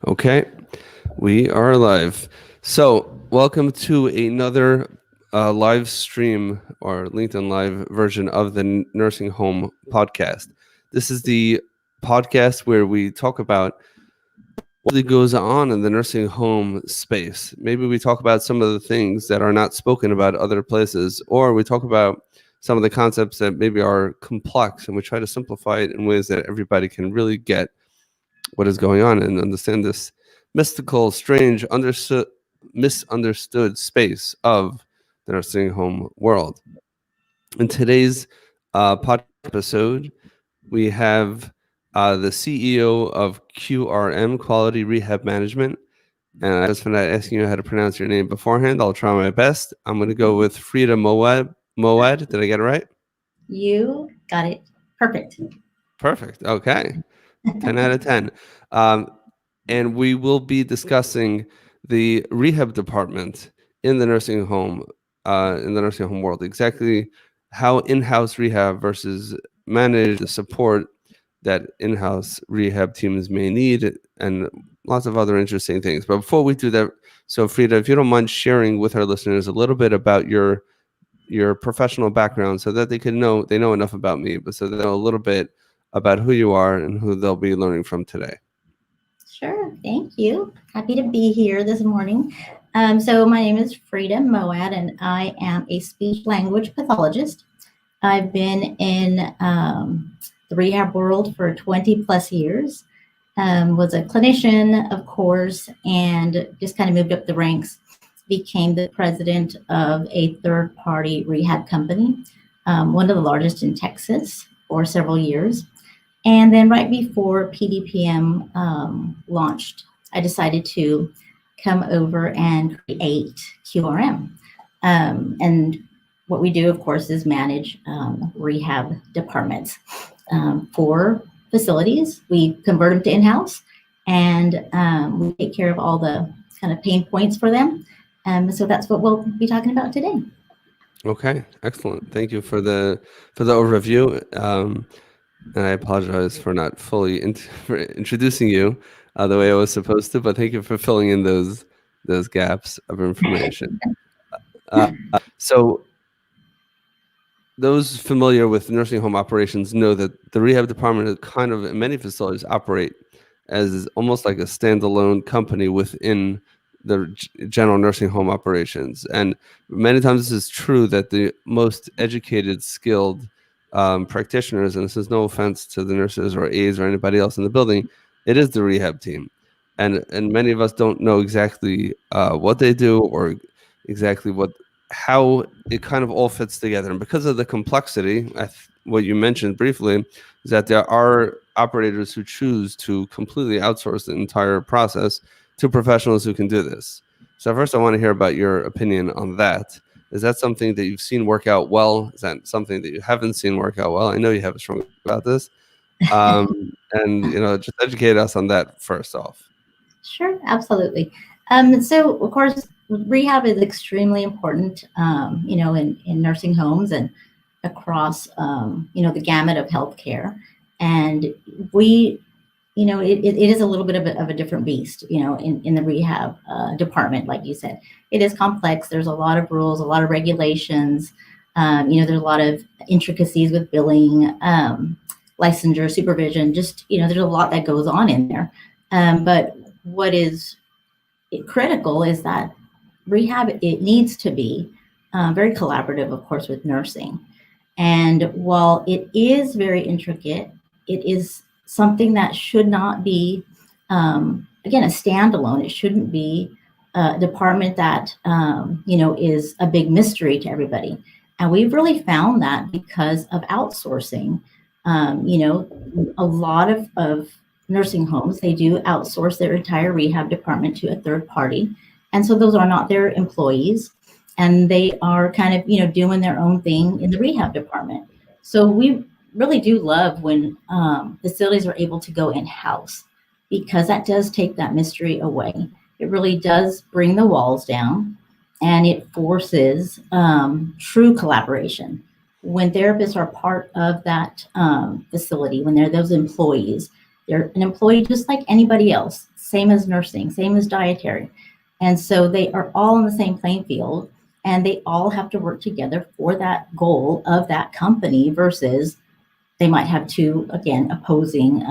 Okay, we are live. So, welcome to another live stream or LinkedIn Live version of the Nursing Home podcast. This is the podcast where we talk about what really goes on in the nursing home space. Maybe we talk about some of the things that are not spoken about other places, or we talk about some of the concepts that maybe are complex and we try to simplify it in ways that everybody can really get what is going on and understand this mystical, strange, misunderstood space of the nursing home world. In today's podcast episode, we have the CEO of QRM, Quality Rehab Management. And I just found out asking you how to pronounce your name beforehand. I'll try my best. I'm going to go with Freda Mowad. Mowad, did I get it right? You got it. Perfect. Perfect. Okay. 10 out of 10. Um, and we will be discussing the rehab department in the nursing home, world. Exactly how in-house rehab versus manage the support that in-house rehab teams may need, and lots of other interesting things. But before we do that, so Freda, if you don't mind sharing with our listeners a little bit about your professional background, so that they know enough about me, but so they know a little bit about who you are and who they'll be learning from today. Sure. Thank you. Happy to be here this morning. So my name is Freda Mowad, and I am a speech language pathologist. I've been in the rehab world for 20 plus years. Was a clinician, of course, and just kind of moved up the ranks. Became the president of a third-party rehab company, one of the largest in Texas, for several years. And then right before PDPM launched, I decided to come over and create QRM. And what we do, of course, is manage rehab departments for facilities. We convert them to in-house, and we take care of all the kind of pain points for them. So that's what we'll be talking about today. Okay, excellent. Thank you for the overview. And I apologize for not fully for introducing you the way I was supposed to, but thank you for filling in those gaps of information. Uh, so those familiar with nursing home operations know that the rehab department is kind of, in many facilities, operate as almost like a standalone company within the general nursing home operations. And many times this is true that the most educated, skilled practitioners, and this is no offense to the nurses or aides or anybody else in the building, it is the rehab team. And many of us don't know exactly what they do or exactly how it kind of all fits together. And because of the complexity, what you mentioned briefly is that there are operators who choose to completely outsource the entire process to professionals who can do this. So first, I want to hear about your opinion on that. Is that something that you've seen work out well? Is that something that you haven't seen work out well? I know you have a strong opinion about this. And, just educate us on that first off. Sure, absolutely. So, of course, rehab is extremely important, in nursing homes and across, the gamut of healthcare. And we, it is a little bit of a different beast, in the rehab department, like you said. It is complex. There's a lot of rules, a lot of regulations. There's a lot of intricacies with billing, licensure, supervision. Just, there's a lot that goes on in there. But what is critical is that rehab, it needs to be very collaborative, of course, with nursing. And while it is very intricate, it is something that should not be, again, a standalone. It shouldn't be a department that, is a big mystery to everybody. And we've really found that because of outsourcing. A lot of nursing homes, they do outsource their entire rehab department to a third party. And so those are not their employees, and they are kind of, doing their own thing in the rehab department. So we really do love when facilities are able to go in-house, because that does take that mystery away. It really does bring the walls down, and it forces true collaboration. When therapists are part of that facility, when they're those employees, they're an employee just like anybody else. same as nursing, same as dietary. And so they are all on the same playing field, and they all have to work together for that goal of that company versus they might have two, again, opposing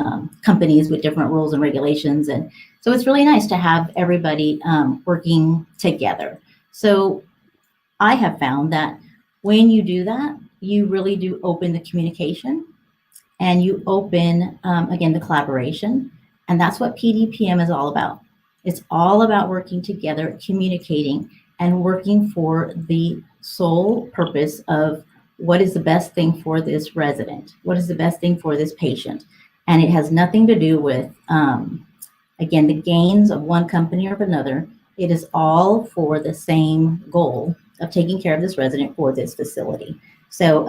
companies with different rules and regulations. And so it's really nice to have everybody working together. So I have found that when you do that, you really do open the communication and you open, again, the collaboration. And that's what PDPM is all about. It's all about working together, communicating, and working for the sole purpose of what is the best thing for this resident? What is the best thing for this patient? And it has nothing to do with, again, the gains of one company or another. It is all for the same goal of taking care of this resident for this facility. So,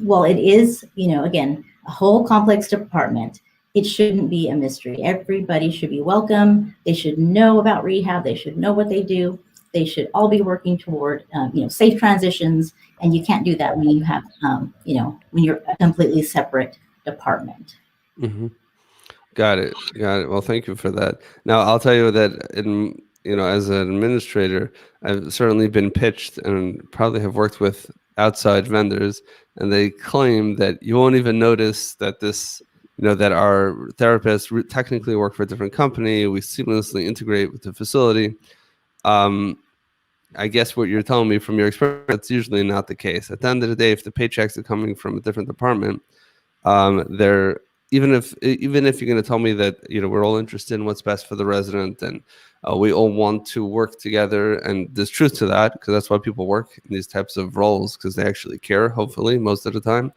while it is, again, a whole complex department, it shouldn't be a mystery. Everybody should be welcome. They should know about rehab. They should know what they do. They should all be working toward, safe transitions. And you can't do that when you have, when you're a completely separate department. Mm-hmm. Got it. Well, thank you for that. Now, I'll tell you that as an administrator, I've certainly been pitched and probably have worked with outside vendors, and they claim that you won't even notice that that our therapists technically work for a different company. We seamlessly integrate with the facility. I guess what you're telling me from your experience, that's usually not the case. At the end of the day, if the paychecks are coming from a different department, they're even if you're going to tell me that we're all interested in what's best for the resident and we all want to work together, and there's truth to that because that's why people work in these types of roles, because they actually care, hopefully most of the time.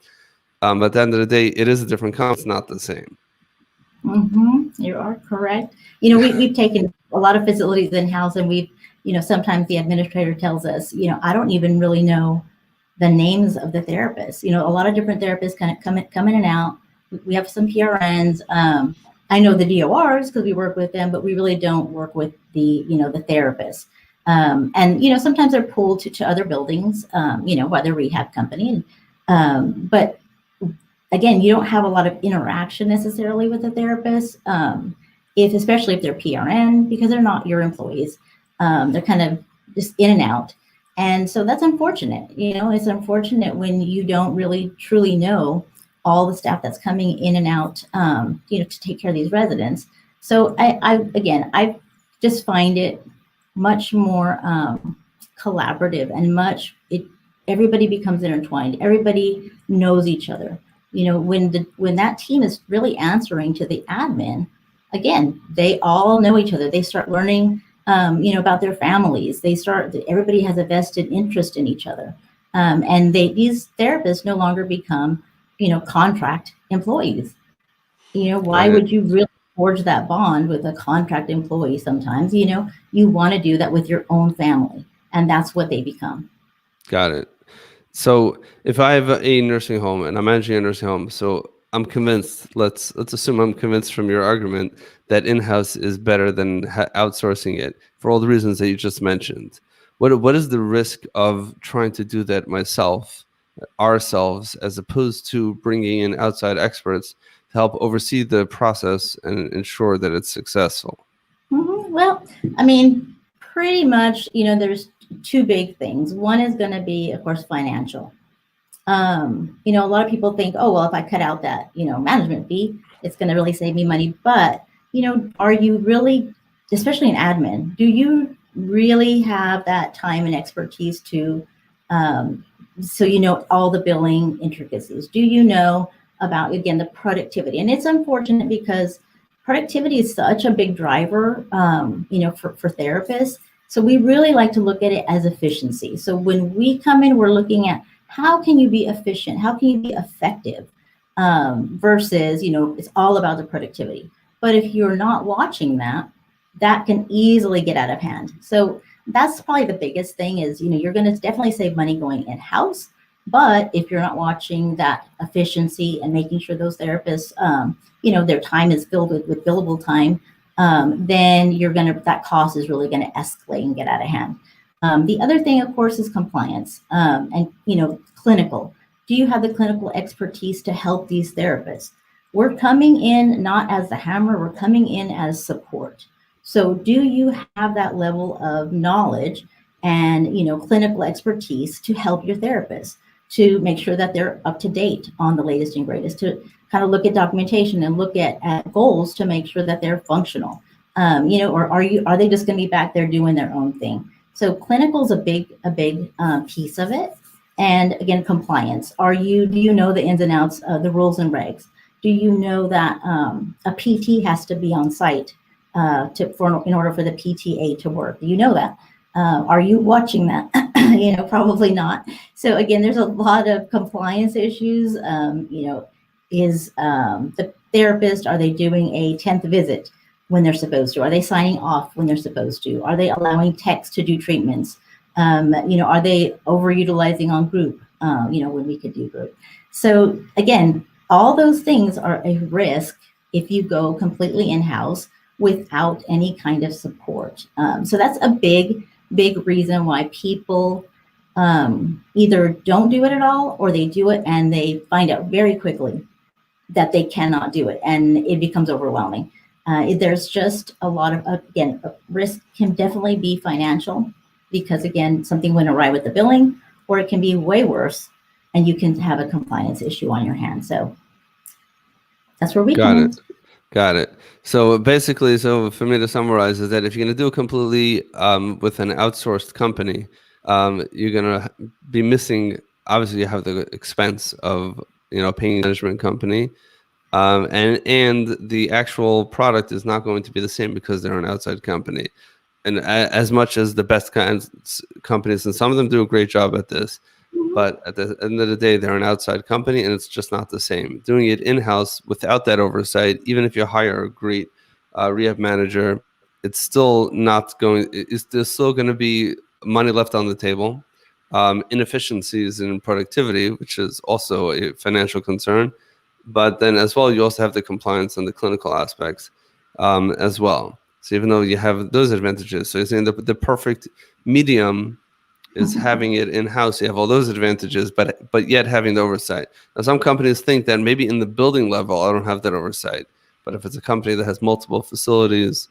But at the end of the day, it is a different company. It's not the same. Mm-hmm. You are correct. We've taken a lot of facilities in-house, and we've, sometimes the administrator tells us, I don't even really know the names of the therapists. A lot of different therapists kind of come in and out. We have some PRNs. I know the DORs because we work with them, but we really don't work with the therapists. And sometimes they're pulled to other buildings, by the rehab company. But again, you don't have a lot of interaction necessarily with the therapist, especially if they're PRN, because they're not your employees. They're kind of just in and out. And so that's unfortunate. It's unfortunate when you don't really truly know all the staff that's coming in and out, to take care of these residents. So I just find it much more collaborative and everybody becomes intertwined. Everybody knows each other. When that team is really answering to the admin, again, they all know each other. They start learning, about their families. Everybody has a vested interest in each other. And these therapists no longer become, contract employees. Why would you really forge that bond with a contract employee sometimes? You want to do that with your own family, and that's what they become. Got it. So if I have a nursing home and I'm managing a nursing home, so I'm convinced, let's assume I'm convinced from your argument that in-house is better than outsourcing it for all the reasons that you just mentioned. What is the risk of trying to do that ourselves, as opposed to bringing in outside experts to help oversee the process and ensure that it's successful? Mm-hmm. Well, pretty much, there's two big things. One is going to be, of course, financial. A lot of people think, oh, well, if I cut out that, management fee, it's going to really save me money. But, are you really, especially in admin, do you really have that time and expertise to, so all the billing intricacies? Do you know about, again, the productivity? And it's unfortunate because productivity is such a big driver, for therapists. So we really like to look at it as efficiency. So when we come in, we're looking at how can you be efficient? How can you be effective? Versus, it's all about the productivity. But if you're not watching that, that can easily get out of hand. So that's probably the biggest thing is, you're going to definitely save money going in-house. But if you're not watching that efficiency and making sure those therapists, their time is filled with billable time, then that cost is really going to escalate and get out of hand. The other thing, of course, is compliance and, clinical. Do you have the clinical expertise to help these therapists? We're coming in not as the hammer, we're coming in as support. So do you have that level of knowledge and, clinical expertise to help your therapist, to make sure that they're up to date on the latest and greatest, to kind of look at documentation and look at goals to make sure that they're functional. Or are they just going to be back there doing their own thing? So clinical is a big piece of it. And again, compliance. Do you know the ins and outs of the rules and regs? Do you know that a PT has to be on site in order for the PTA to work? Do you know that? Are you watching that? Probably not. So again, there's a lot of compliance issues. Is the therapist, are they doing a 10th visit when they're supposed to? Are they signing off when they're supposed to? Are they allowing techs to do treatments? Are they overutilizing on group? When we could do group. So again, all those things are a risk if you go completely in-house without any kind of support. So that's a big reason why people either don't do it at all, or they do it and they find out very quickly that they cannot do it, and it becomes overwhelming. There's just a lot of, again, risk can definitely be financial, because again, something went awry with the billing, or it can be way worse and you can have a compliance issue on your hands. So that's where we come in. Got it. So basically, for me to summarize, is that if you're going to do it completely with an outsourced company, you're going to be missing. Obviously, you have the expense of paying a management company, and the actual product is not going to be the same because they're an outside company. And as much as the best companies, and some of them do a great job at this, but at the end of the day, they're an outside company, and it's just not the same. Doing it in-house without that oversight, even if you hire a great rehab manager, it's still not going. There's still going to be money left on the table, inefficiencies in productivity, which is also a financial concern. But then as well, you also have the compliance and the clinical aspects as well. So even though you have those advantages, so you're saying the perfect medium is having it in-house. You have all those advantages, but yet having the oversight. Now, some companies think that maybe in the building level, I don't have that oversight. But if it's a company that has multiple facilities,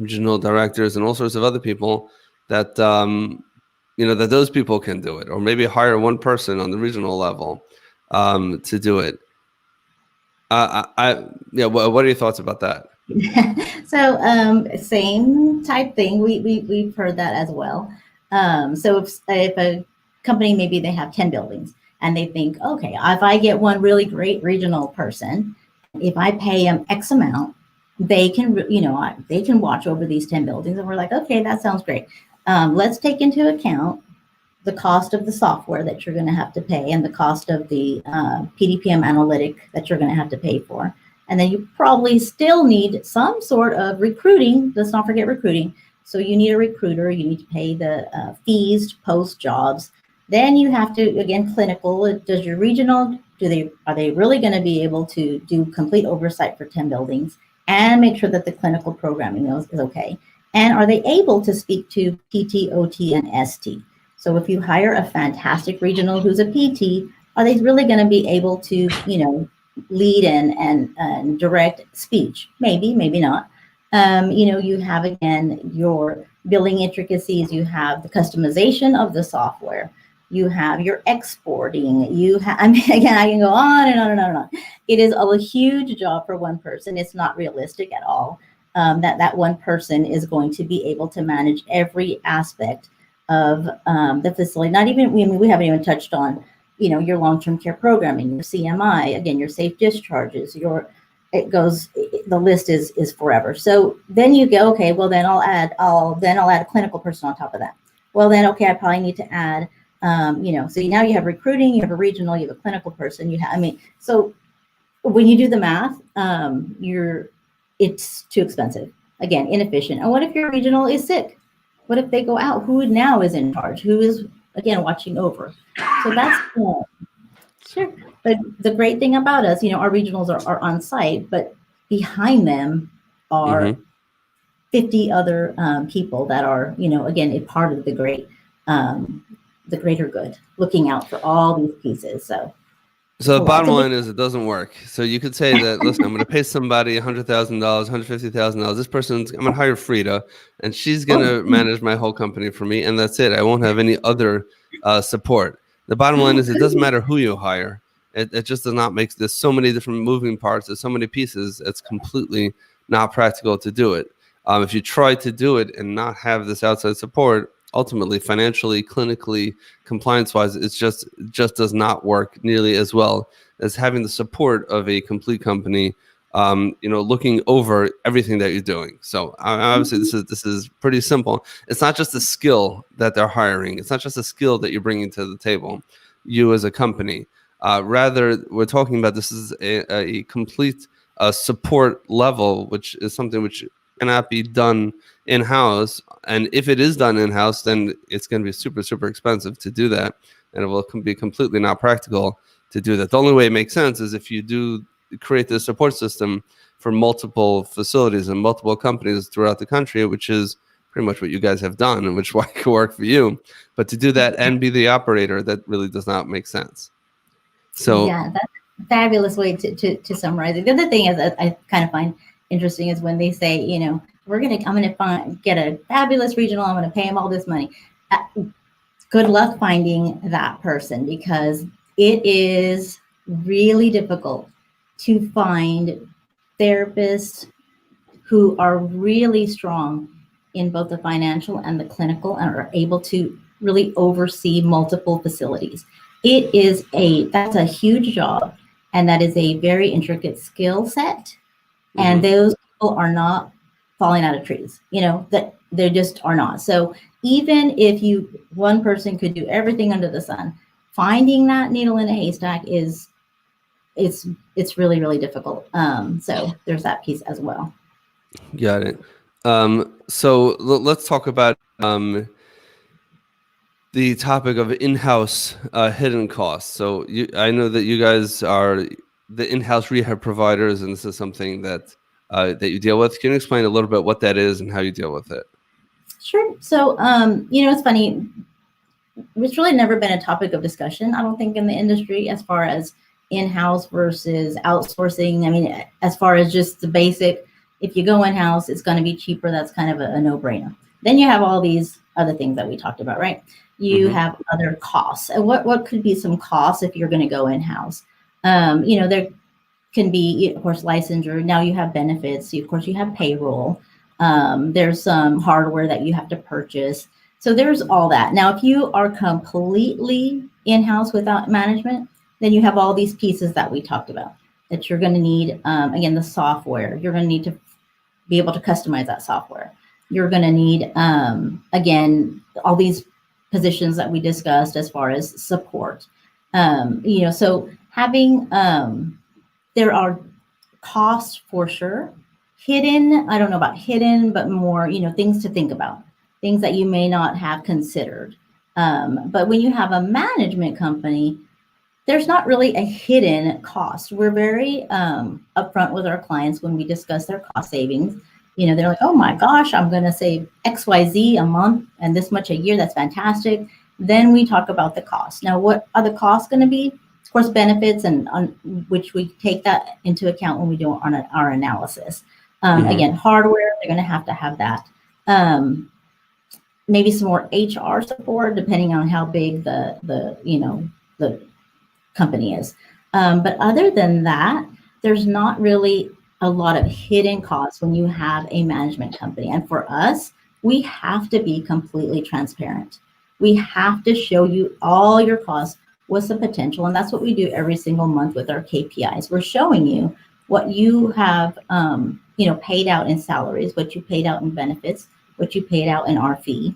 regional directors, and all sorts of other people, that that those people can do it, or maybe hire one person on the regional level to do it. What are your thoughts about that? So same type thing. We've heard that as well. So if a company, maybe they have 10 buildings, and they think, okay, if I get one really great regional person, if I pay them X amount, they can they can watch over these 10 buildings. And we're like, okay, that sounds great. Let's take into account the cost of the software that you're going to have to pay, and the cost of the PDPM analytic that you're going to have to pay for. And then you probably still need some sort of recruiting. Let's not forget recruiting. So you need a recruiter. You need to pay the fees to post jobs. Then you have to, again, clinical. Does your regional, are they really going to be able to do complete oversight for 10 buildings and make sure that the clinical programming is okay? And are they able to speak to PT, OT, and ST? So if you hire a fantastic regional who's a PT, are they really going to be able to, lead and direct speech? Maybe, maybe not. You have, again, your billing intricacies. You have the customization of the software. You have your exporting. Again, I can go on and on and on and on. It is a huge job for one person. It's not realistic at all that one person is going to be able to manage every aspect of the facility. Not even, we haven't even touched on, your long-term care programming, your CMI, again, your safe discharges, the list is forever. So then you go, okay, well then I'll add a clinical person on top of that. Well then, okay, I probably need to add, so now you have recruiting, you have a regional, you have a clinical person, so when you do the math, it's too expensive. Again, inefficient. And what if your regional is sick? What if they go out? Who now is in charge? Who is, again, watching over? So that's sure. But the great thing about us, our regionals are on site, but behind them are 50 other people that are, again, a part of the greater good, looking out for all these pieces. So the a lot. bottom It's a big. line is it doesn't work. So you could say that, listen, I'm going to pay somebody $100,000, $150,000. This person's, I'm going to hire Freda, and she's going Oh, to manage my whole company for me, and that's it. I won't have any other support. The bottom line is it doesn't matter who you hire. It just does not make. There's so many different moving parts. There's so many pieces. It's completely not practical to do it. If you try to do it and not have this outside support, ultimately, financially, clinically, compliance-wise, it just does not work nearly as well as having the support of a complete company, looking over everything that you're doing. So obviously, this is pretty simple. It's not just a skill that they're hiring. It's not just a skill that you're bringing to the table, you as a company. Rather, we're talking about this is a complete support level, which is something which cannot be done in-house. And if it is done in-house, then it's going to be super, super expensive to do that. And it will be completely not practical to do that. The only way it makes sense is if you do create this support system for multiple facilities and multiple companies throughout the country, which is pretty much what you guys have done and which why it could work for you. But to do that and be the operator, that really does not make sense. So Yeah, that's a fabulous way to summarize it. The other thing is that I kind of find interesting is when they say, I'm gonna get a fabulous regional, I'm gonna pay him all this money. Good luck finding that person, because it is really difficult to find therapists who are really strong in both the financial and the clinical and are able to really oversee multiple facilities. That's a huge job, and that is a very intricate skill set. And those people are not falling out of trees, that they just are not. So even if one person could do everything under the sun, finding that needle in a haystack it's really, really difficult. So there's that piece as well. got it. So let's talk about the topic of in-house hidden costs. So I know that you guys are the in-house rehab providers, and this is something that you deal with. Can you explain a little bit what that is and how you deal with it? Sure. So, it's funny. It's really never been a topic of discussion, I don't think, in the industry as far as in-house versus outsourcing. I mean, as far as just the basic, if you go in-house, it's going to be cheaper. That's kind of a no-brainer. Then you have all these other things that we talked about, right? You have other costs. And what could be some costs if you're going to go in-house? There can be, of course, licensure. Now you have benefits. Of course, you have payroll. There's some hardware that you have to purchase. So there's all that. Now, if you are completely in-house without management, then you have all these pieces that we talked about that you're going to need. Again, the software. You're going to need to be able to customize that software. You're going to need, again, all these positions that we discussed as far as support. So having, there are costs for sure. Hidden, I don't know about hidden, but more, things to think about, things that you may not have considered. But when you have a management company, there's not really a hidden cost. We're very upfront with our clients when we discuss their cost savings. They're like, oh my gosh, I'm going to save XYZ a month and this much a year. That's fantastic. Then we talk about the cost. Now, what are the costs going to be? Of course, benefits, and which we take that into account when we do our analysis. Again, hardware, they're going to have that. Maybe some more HR support, depending on how big the company is. But other than that, there's not really a lot of hidden costs when you have a management company. And for us, we have to be completely transparent. We have to show you all your costs, what's the potential. And that's what we do every single month with our KPIs. We're showing you what you have, paid out in salaries, what you paid out in benefits, what you paid out in our fee,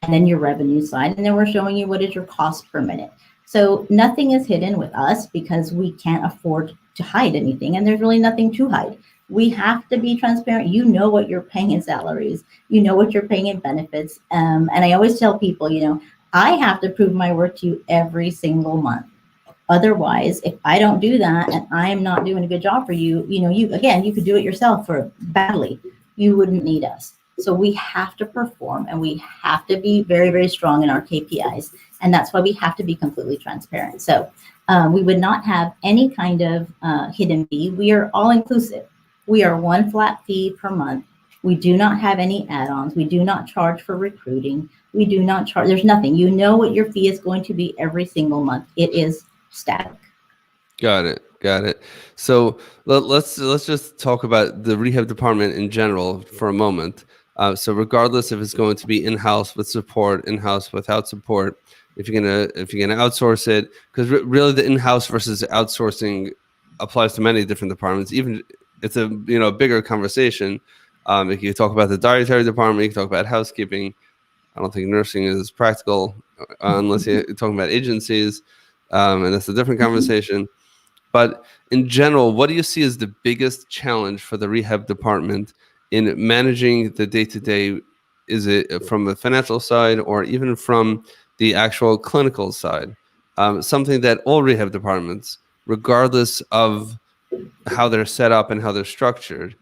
and then your revenue side. And then we're showing you what is your cost per minute. So nothing is hidden with us because we can't afford to hide anything, and there's really nothing to hide. We have to be transparent. You know what you're paying in salaries. You know what you're paying in benefits. And I always tell people, I have to prove my worth to you every single month. Otherwise, if I don't do that and I'm not doing a good job for you, you could do it yourself for badly. You wouldn't need us. So we have to perform, and we have to be very, very strong in our KPIs. And that's why we have to be completely transparent. So We would not have any kind of hidden fee. We are all inclusive. We are one flat fee per month. We do not have any add-ons. We do not charge for recruiting. We do not charge. There's nothing. You know what your fee is going to be every single month. It is static. Got it. Got it. So let's just talk about the rehab department in general for a moment. So regardless if it's going to be in-house with support, in-house without support, if you're gonna outsource it, because really the in-house versus outsourcing applies to many different departments. Even it's a bigger conversation. If you talk about the dietary department, you can talk about housekeeping. I don't think nursing is practical unless you're talking about agencies, and that's a different conversation. But in general, what do you see as the biggest challenge for the rehab department in managing the day-to-day? Is it from the financial side or even from the actual clinical side? Something that all rehab departments, regardless of how they're set up and how they're structured,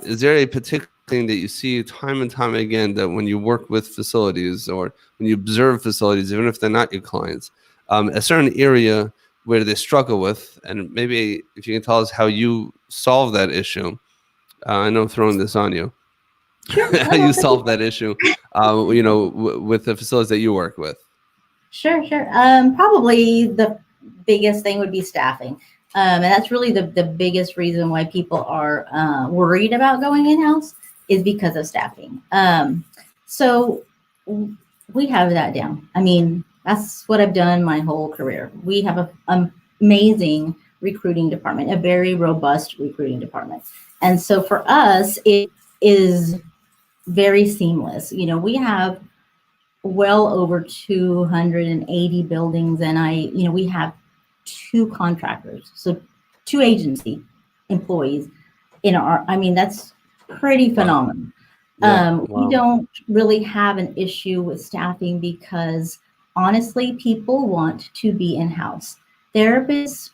is there a particular thing that you see time and time again that when you work with facilities or when you observe facilities, even if they're not your clients, a certain area where they struggle with, and maybe if you can tell us how you solve that issue. I know I'm throwing this on you. Sure. How you solve that issue, with the facilities that you work with. Sure, sure. Probably the biggest thing would be staffing. And that's really the biggest reason why people are worried about going in-house is because of staffing. So we have that down. I mean, that's what I've done my whole career. We have an amazing recruiting department, a very robust recruiting department. And so for us, it is very seamless. We have well over 280 buildings, and we have 2 contractors, so 2 agency employees in our. I mean, that's pretty phenomenal. Yeah, We wow. don't really have an issue with staffing because honestly, people want to be in-house. Therapists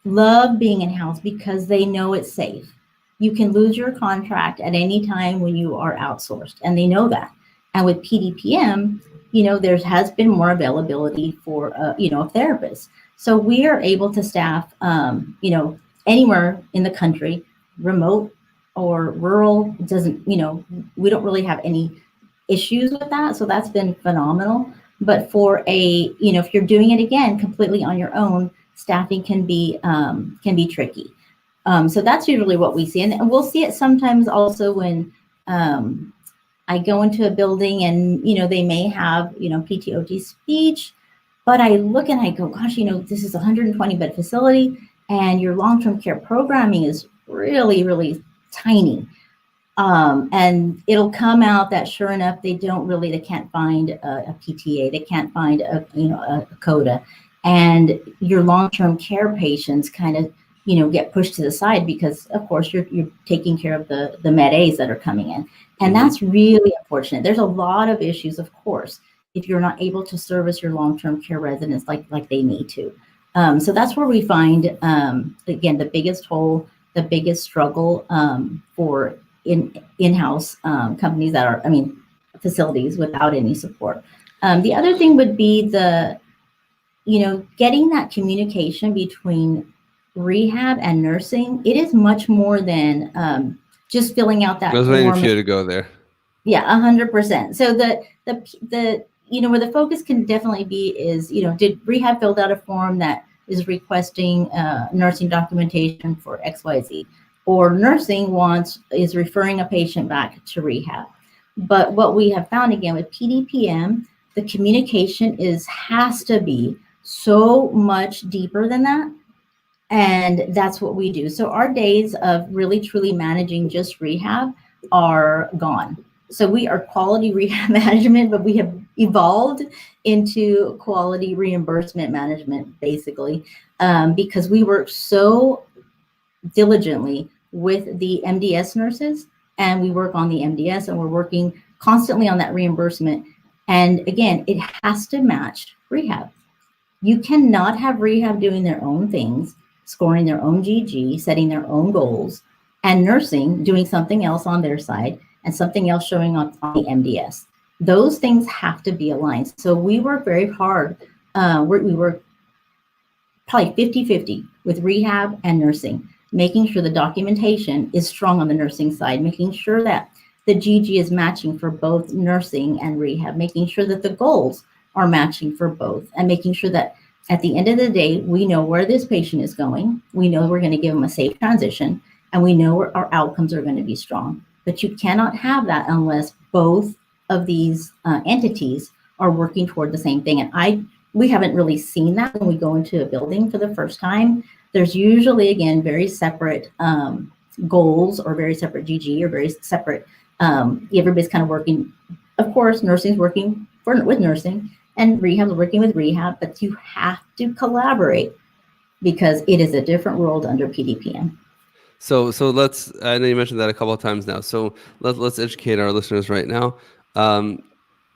love being in-house because they know it's safe. You can lose your contract at any time when you are outsourced, and they know that. And with PDPM, there has been more availability for, a therapist. So we are able to staff, anywhere in the country, remote or rural. It doesn't, we don't really have any issues with that. So that's been phenomenal. But for if you're doing it again completely on your own, staffing can be tricky. So that's usually what we see, and we'll see it sometimes also when I go into a building and they may have PTOT speech, but I look and I go, gosh, this is a 120 bed facility, and your long-term care programming is really, really tiny. And it'll come out that sure enough, they can't find a PTA, they can't find a CODA, and your long-term care patients kind of get pushed to the side because of course you're taking care of the med A's that are coming in, and that's really unfortunate. There's a lot of issues, of course, if you're not able to service your long-term care residents like they need to. So that's where we find again the biggest hole, the biggest struggle for in-house companies that are, facilities without any support. The other thing would be getting that communication between rehab and nursing. It is much more than just filling out I that was waiting for form. you to go there. Yeah, 100%. So the where the focus can definitely be is, did rehab filled out a form that is requesting nursing documentation for XYZ, or nursing is referring a patient back to rehab. But what we have found again with PDPM, the communication has to be so much deeper than that. And that's what we do. So our days of really truly managing just rehab are gone. So we are quality rehab management, but we have evolved into quality reimbursement management, basically, because we work so diligently with the MDS nurses, and we work on the MDS, and we're working constantly on that reimbursement. And again, it has to match rehab. You cannot have rehab doing their own things, scoring their own GG, setting their own goals, and nursing doing something else on their side and something else showing up on the MDS. Those things have to be aligned. So we work very hard. We work probably 50-50 with rehab and nursing, making sure the documentation is strong on the nursing side, making sure that the GG is matching for both nursing and rehab, making sure that the goals are matching for both, and making sure that at the end of the day, we know where this patient is going. We know we're going to give them a safe transition, and we know our outcomes are going to be strong. But you cannot have that unless both of these entities are working toward the same thing. And we haven't really seen that when we go into a building for the first time. There's usually, again, very separate goals, or very separate GG, or very separate, everybody's kind of working. Of course, nursing's working with nursing, and rehab's working with rehab, but you have to collaborate because it is a different world under PDPM. So let's, I know you mentioned that a couple of times now. So let's educate our listeners right now.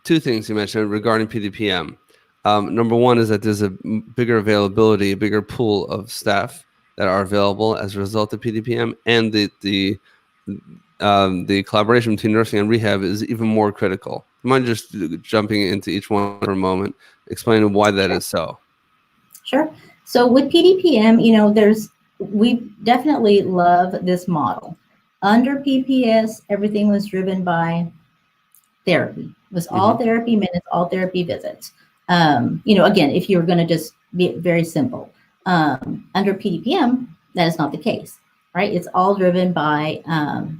Two things you mentioned regarding PDPM. Number one is that there's a bigger availability, a bigger pool of staff that are available as a result of PDPM, and the collaboration between nursing and rehab is even more critical. You mind just jumping into each one for a moment, explaining why that is so? Sure. So with PDPM, we definitely love this model. Under PPS, everything was driven by therapy. It was all therapy minutes, all therapy visits. Again, if you're going to just be very simple, under PDPM, that is not the case, right? It's all driven by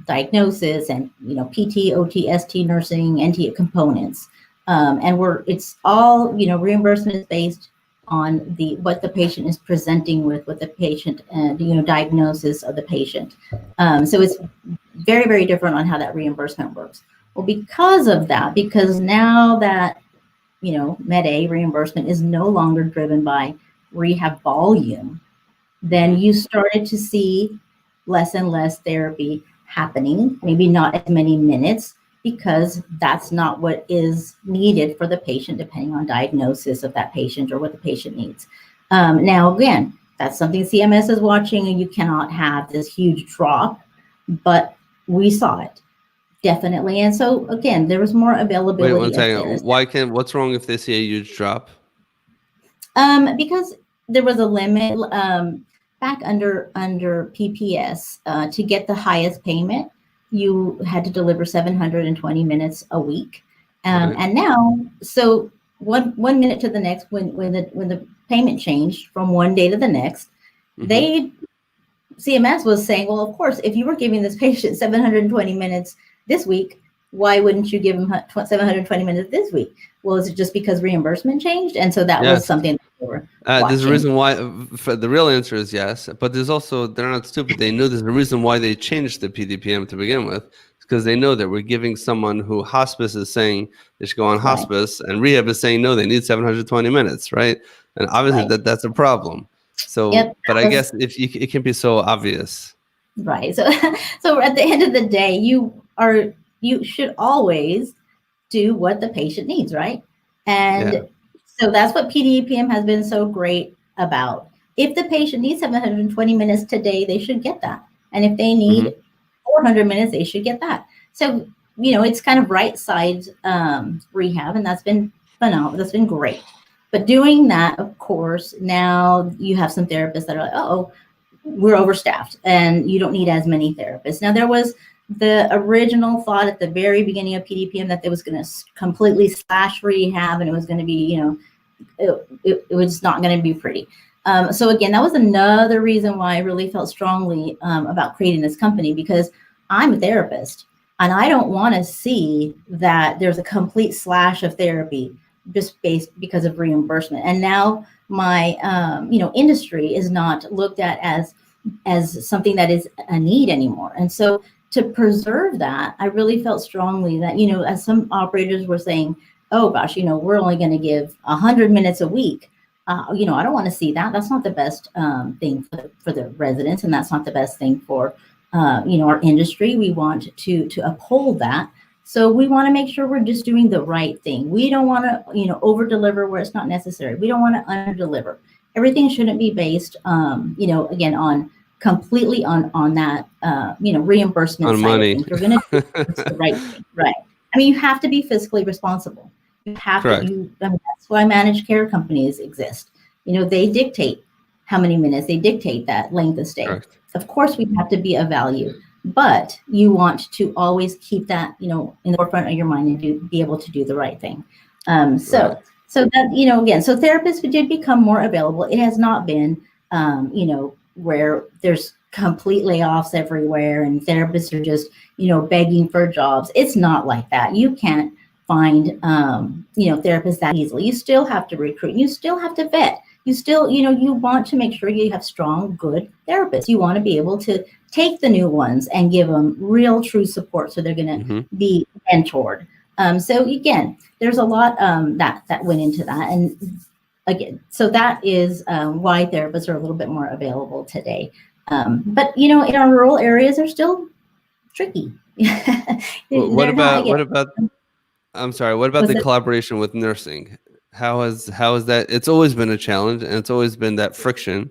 diagnosis and, PT, OT, ST, nursing, NT components. It's all, reimbursement is based on what the patient is presenting with, what the patient and, diagnosis of the patient. So it's very, very different on how that reimbursement works. Well, because of that, because now that, Med A reimbursement is no longer driven by rehab volume, then you started to see less and less therapy happening, maybe not as many minutes, because that's not what is needed for the patient, depending on diagnosis of that patient or what the patient needs. Now, again, that's something CMS is watching, and you cannot have this huge drop, but we saw it. Definitely. And so again, there was more availability. Wait one second. What's wrong if they see a huge drop? Because there was a limit back under PPS to get the highest payment, you had to deliver 720 minutes a week. Right. And now, so one minute to the next, when the payment changed from one day to the next, CMS was saying, well, of course, if you were giving this patient 720 minutes this week, why wouldn't you give them 720 minutes this week? Well, is it just because reimbursement changed? And so that was something that they were there's a reason why. The real answer is yes, but there's also, they're not stupid. They know there's a reason why they changed the PDPM to begin with, because they know that we're giving someone who hospice is saying they should go on hospice, and rehab is saying no, they need 720 minutes, right? And obviously that's a problem. So, but I guess it can be so obvious. Right. So at the end of the day, you should always do what the patient needs, right? And so that's what PDPM has been so great about. If the patient needs 720 minutes today, they should get that. And if they need 400 minutes, they should get that. So, it's kind of right side rehab, and that's been phenomenal. That's been great. But doing that, of course, now you have some therapists that are like, oh, we're overstaffed and you don't need as many therapists. Now, there was the original thought at the very beginning of PDPM that it was going to completely slash rehab, and it was going to be, it was not going to be pretty. So again, that was another reason why I really felt strongly about creating this company, because I'm a therapist and I don't want to see that there's a complete slash of therapy just because of reimbursement. And now my, industry is not looked at as something that is a need anymore. And so to preserve that, I really felt strongly that, as some operators were saying, oh gosh, we're only going to give 100 minutes a week. I don't want to see that. That's not the best thing for the residents, and that's not the best thing for, our industry. We want to uphold that. So we want to make sure we're just doing the right thing. We don't want to, over deliver where it's not necessary. We don't want to under deliver. Everything shouldn't be based, again, on completely on that, reimbursement on side money. of things. We're going to do the right thing, right? I mean, you have to be fiscally responsible. You have to. That's why managed care companies exist. They dictate how many minutes. They dictate that length of stay. Correct. Of course, we have to be of value, but you want to always keep that, in the forefront of your mind and be able to do the right thing. Um, Right. so, so that, again, so therapists did become more available. It has not been, where there's complete layoffs everywhere and therapists are just, begging for jobs. It's not like that. You can't find, therapists that easily. You still have to recruit. You still have to vet. You still, you want to make sure you have strong, good therapists. You want to be able to take the new ones and give them real, true support so they're going to Hmm. be mentored. So again, there's a lot that went into that, and again, so that is why therapists are a little bit more available today. But in our rural areas, they're still tricky. What They're not about again. I'm sorry. What about Was the it? collaboration with nursing? How is that? It's always been a challenge, and it's always been that friction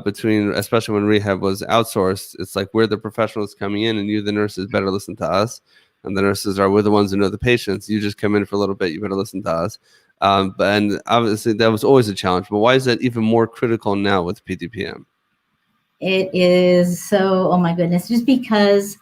between, especially when rehab was outsourced. It's like we're the professionals coming in, and you, the nurses, better listen to us. And the nurses we're the ones who know the patients. You just come in for a little bit. You better listen to us. And obviously that was always a challenge. But why is that even more critical now with PDPM? It is so. Oh my goodness! Just because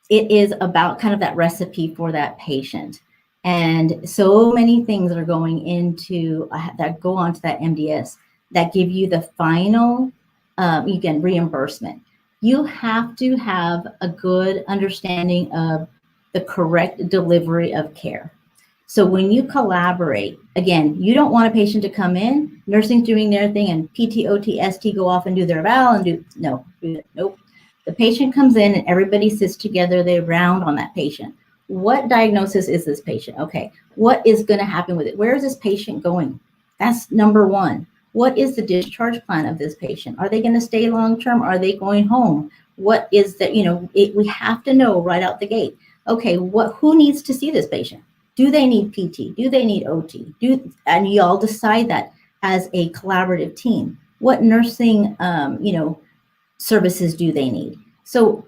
it is about kind of that recipe for that patient. And so many things are going into that go onto that MDS that give you the final, again, reimbursement. You have to have a good understanding of the correct delivery of care. So when you collaborate, again, you don't want a patient to come in, nursing's doing their thing, and PT, OT, ST go off and do their eval and nope. The patient comes in and everybody sits together, they round on that patient. What diagnosis is this patient? Okay, what is going to happen with it? Where is this patient going? That's number one. What is the discharge plan of this patient? Are they going to stay long term? Are they going home? What is that? We have to know right out the gate. Okay, who needs to see this patient? Do they need PT? Do they need OT? And you all decide that as a collaborative team. What nursing, services do they need? So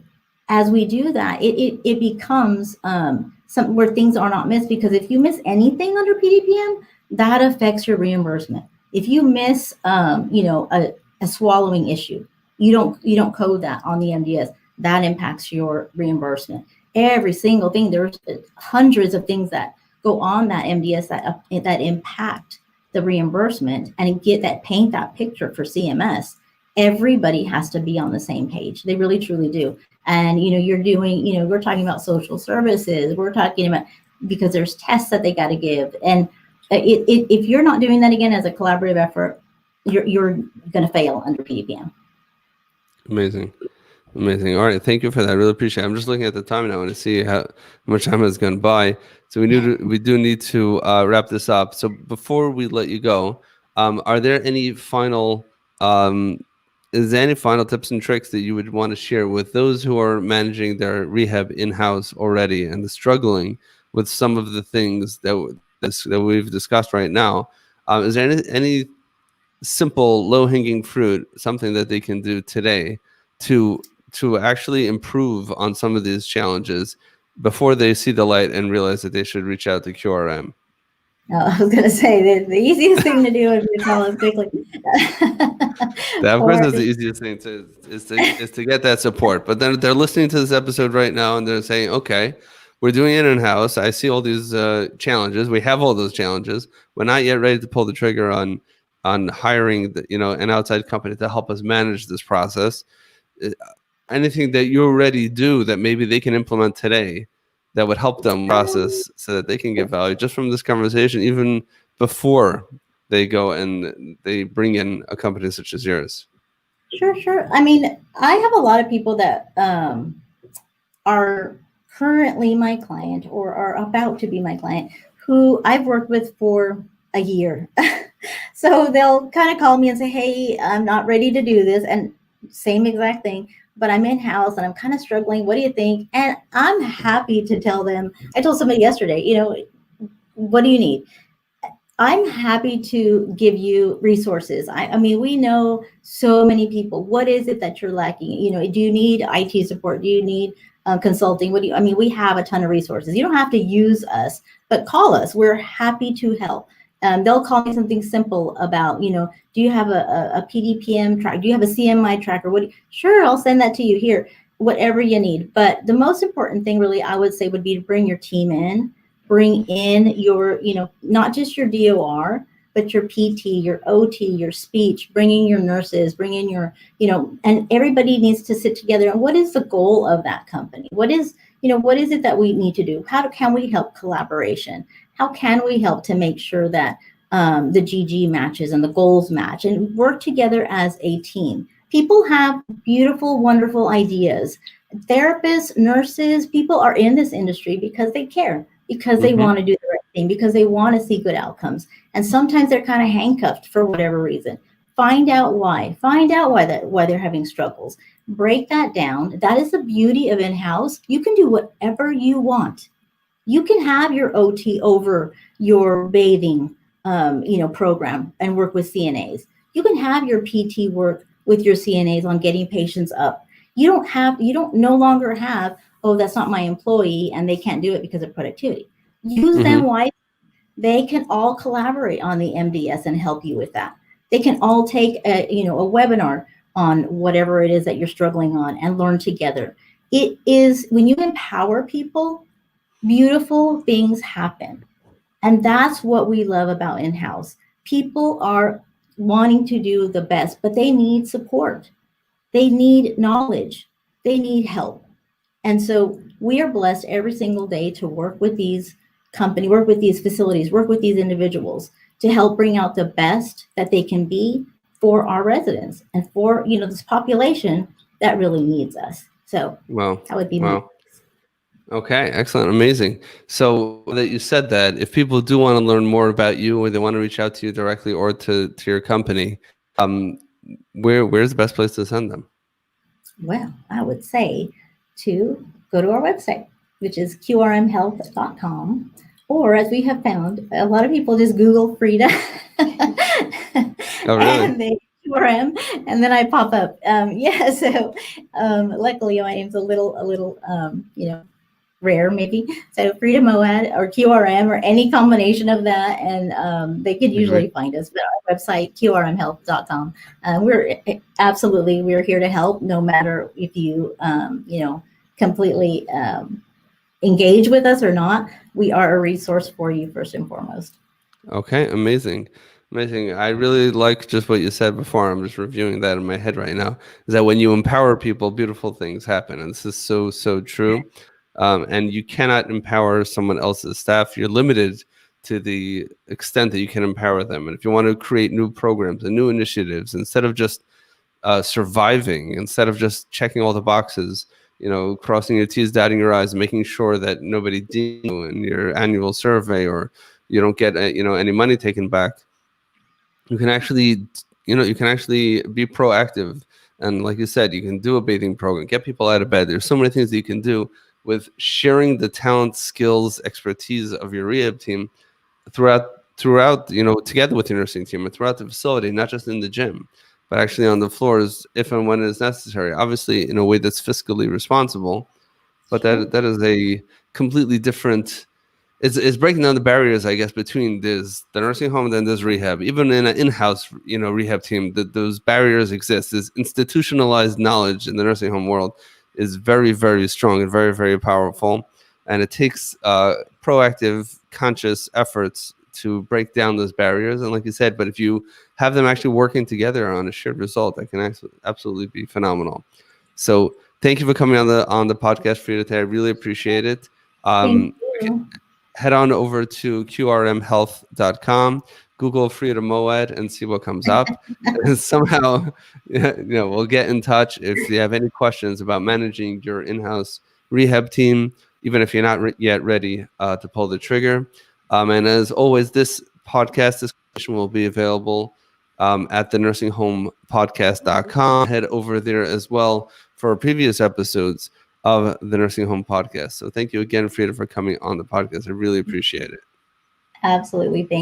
as we do that, it becomes some where things are not missed, because if you miss anything under PDPM, that affects your reimbursement. If you miss, a swallowing issue, you don't code that on the MDS. That impacts your reimbursement. Every single thing. There's hundreds of things that go on that MDS that impact the reimbursement and paint that picture for CMS. Everybody has to be on the same page. They really truly do. And we're talking about social services. We're talking about, because there's tests that they got to give. And if you're not doing that again as a collaborative effort, you're going to fail under PDPM. Amazing. Amazing. All right. Thank you for that. I really appreciate it. I'm just looking at the time now and to see how much time has gone by. So we do need to wrap this up. So before we let you go, are there any final is there any final tips and tricks that you would want to share with those who are managing their rehab in-house already and struggling with some of the things that we've discussed right now? Is there any simple low-hanging fruit, something that they can do today to actually improve on some of these challenges before they see the light and realize that they should reach out to QRM? I was going to say that the easiest thing to do is to tell us quickly. That, of course, Or is the easiest thing is to get that support. But then they're listening to this episode right now and they're saying, okay, we're doing it in-house. I see all these challenges. We have all those challenges. We're not yet ready to pull the trigger on hiring an outside company to help us manage this process. Anything that you already do that maybe they can implement today that would help them process so that they can get value just from this conversation, even before they go and they bring in a company such as yours? Sure. I mean, I have a lot of people that are currently my client or are about to be my client who I've worked with for a year. So they'll kind of call me and say, hey, I'm not ready to do this. And same exact thing, but I'm in-house and I'm kind of struggling. What do you think? And I'm happy to tell them. I told somebody yesterday, what do you need? I'm happy to give you resources. I mean, we know so many people. What is it that you're lacking? Do you need IT support? Do you need consulting? I mean, we have a ton of resources. You don't have to use us, but call us. We're happy to help. They'll call me something simple about, do you have a PDPM track? Do you have a CMI tracker? Sure, I'll send that to you here, whatever you need. But the most important thing really, I would say, would be to bring your team in, bring in your, not just your DOR, but your PT, your OT, your speech, bringing your nurses, bring in your, and everybody needs to sit together. And what is the goal of that company? What is it that we need to do? Can we help collaboration? How can we help to make sure that the GG matches and the goals match and work together as a team? People have beautiful, wonderful ideas. Therapists, nurses, people are in this industry because they care, because they want to do the right thing, because they want to see good outcomes. And sometimes they're kind of handcuffed for whatever reason. Find out why. Find out why they're having struggles. Break that down. That is the beauty of in-house. You can do whatever you want. You can have your OT over your bathing, program and work with CNAs. You can have your PT work with your CNAs on getting patients up. You don't no longer have, oh, that's not my employee and they can't do it because of productivity. Use them wisely. They can all collaborate on the MDS and help you with that. They can all take a webinar on whatever it is that you're struggling on and learn together. It is, when you empower people, beautiful things happen. And that's what we love about in-house. People are wanting to do the best, but they need support. They need knowledge. They need help. And so we are blessed every single day to work with these companies, work with these facilities, work with these individuals to help bring out the best that they can be for our residents and for, this population that really needs us. So that would be my. Okay, excellent, amazing. So that you said that, if people do want to learn more about you, or they want to reach out to you directly or to your company, where's the best place to send them? Well, I would say to go to our website, which is qrmhealth.com, or as we have found, a lot of people just Google Freda. Oh, really? And they QRM, and then I pop up. So luckily my name's a little rare maybe. So Freda Mowad or QRM or any combination of that, and they could usually find us. But our website, qrmhealth.com. We're here to help, no matter if you completely engage with us or not. We are a resource for you first and foremost. Okay, amazing. I really like just what you said before. I'm just reviewing that in my head right now. Is that when you empower people, beautiful things happen, and this is so true. And you cannot empower someone else's staff. You're limited to the extent that you can empower them. And if you want to create new programs and new initiatives, instead of just surviving, instead of just checking all the boxes, crossing your T's, dotting your I's, and making sure that nobody deems you in your annual survey, or you don't get any money taken back, you can actually be proactive. And like you said, you can do a bathing program, get people out of bed. There's so many things that you can do with sharing the talent, skills, expertise of your rehab team throughout, together with your nursing team and throughout the facility, not just in the gym, but actually on the floors if and when it is necessary. Obviously, in a way that's fiscally responsible, but that is a completely different. It's breaking down the barriers, I guess, between the nursing home and then there's rehab. Even in an in-house, rehab team, those barriers exist. This institutionalized knowledge in the nursing home world is very, very strong and very, very powerful. And it takes proactive, conscious efforts to break down those barriers. And like you said, but if you have them actually working together on a shared result, that can absolutely be phenomenal. So thank you for coming on the podcast, Freda, today. I really appreciate it. Thank you. Head on over to qrmhealth.com, Google Freda Mowad, and see what comes up. And somehow, we'll get in touch if you have any questions about managing your in-house rehab team, even if you're not yet ready to pull the trigger. And as always, this podcast discussion will be available at the nursinghometpodcast.com. Head over there as well for previous episodes of the Nursing Home Podcast. So thank you again, Freda, for coming on the podcast. I really appreciate it. Absolutely. Thank